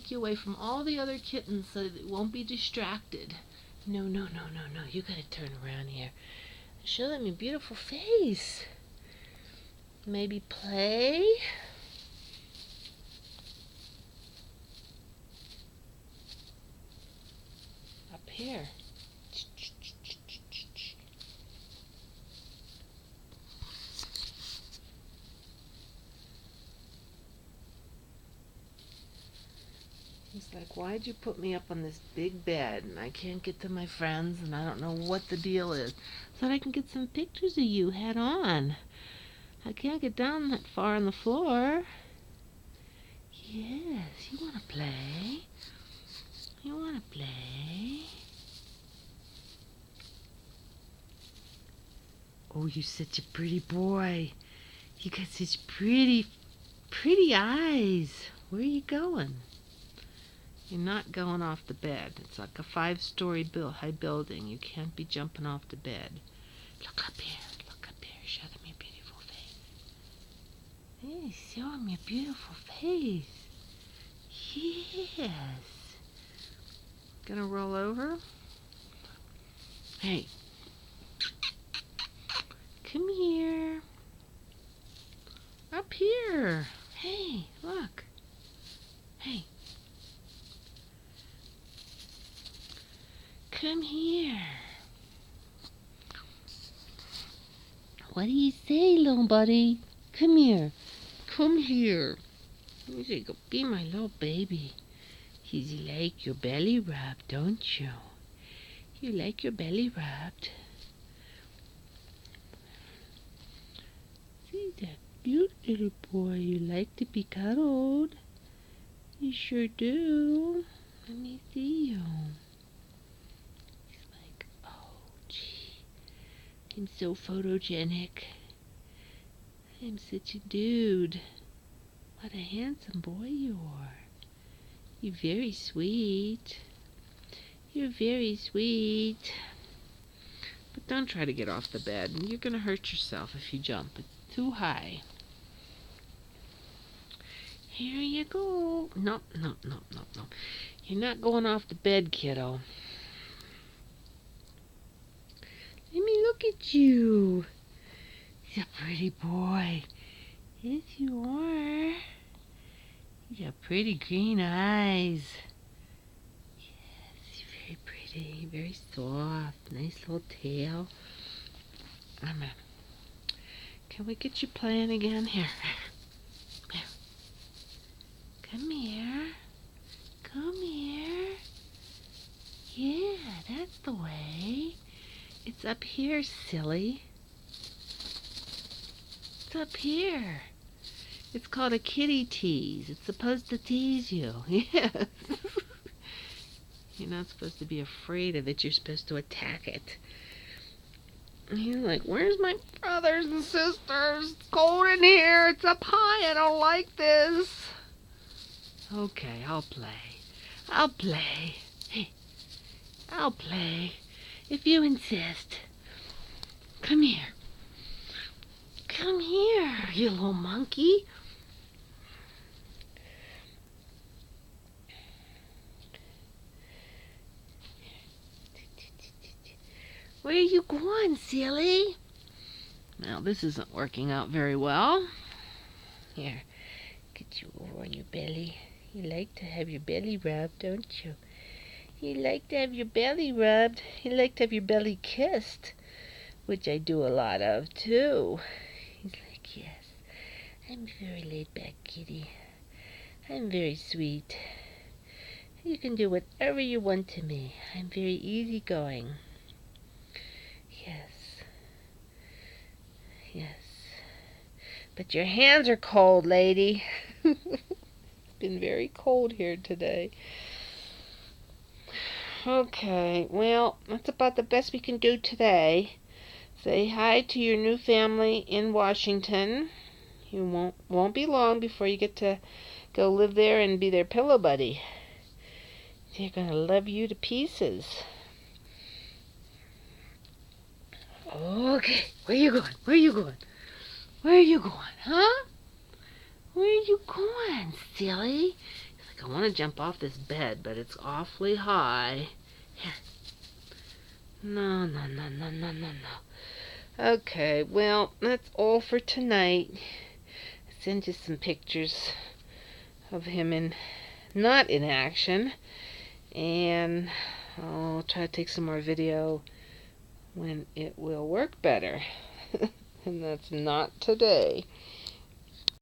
take you away from all the other kittens so that it won't be distracted. No, no, no, no, no. You gotta turn around here. Show them your beautiful face. Maybe play. Up here. He's like, why'd you put me up on this big bed and I can't get to my friends and I don't know what the deal is. So that I can get some pictures of you head on. I can't get down that far on the floor. Yes, you want to play? You want to play? Oh, you're such a pretty boy. You got such pretty eyes. Where are you going? You're not going off the bed. It's like a 5-story high building. You can't be jumping off the bed. Look up here. Look up here. Show them your beautiful face. Hey, show them your beautiful face. Yes. Gonna roll over? Hey. Come here. Up here. Hey, look. Hey. Come here. What do you say, little buddy? Come here. Come here. You say, go be my little baby. You like your belly rubbed, don't you? You like your belly rubbed. See that cute little boy. You like to be cuddled. You sure do. Let me see you. I'm so photogenic. I'm such a dude. What a handsome boy you are. You're very sweet. You're very sweet. But don't try to get off the bed. You're going to hurt yourself if you jump. It's too high. Here you go. No, no, no, no, no. You're not going off the bed, kiddo. Let me look at you. You're a pretty boy. Yes, you are. You got pretty green eyes. Yes, you're very pretty. Very soft. Nice little tail. Can we get you playing again? Here. Here. Come here. Come here. Yeah, that's the way. It's up here, silly. It's up here. It's called a kitty tease. It's supposed to tease you. Yes. You're not supposed to be afraid of it. You're supposed to attack it. And you're like, where's my brothers and sisters? It's cold in here. It's up high. I don't like this. Okay, I'll play. I'll play. Hey, I'll play. If you insist. Come here. Come here, you little monkey. Where are you going, silly? Now, this isn't working out very well. Here, get you over on your belly. You like to have your belly rubbed, don't you? You like to have your belly rubbed. You like to have your belly kissed, which I do a lot of, too. He's like, yes, I'm a very laid-back kitty. I'm very sweet. You can do whatever you want to me. I'm very easygoing. Yes. Yes. But your hands are cold, lady. It's been very cold here today. Okay, well, that's about the best we can do today. Say hi to your new family in Washington. You won't be long before you get to go live there and be their pillow buddy. They're gonna love you to pieces. Okay, where you going? Where you going? Where are you going, huh? Where are you going, silly? He's like, I want to jump off this bed, but it's awfully high. Here. No, no, no, no, no, no, no. Okay, well, that's all for tonight. I'll send you some pictures of him not in action. And I'll try to take some more video when it will work better. And that's not today.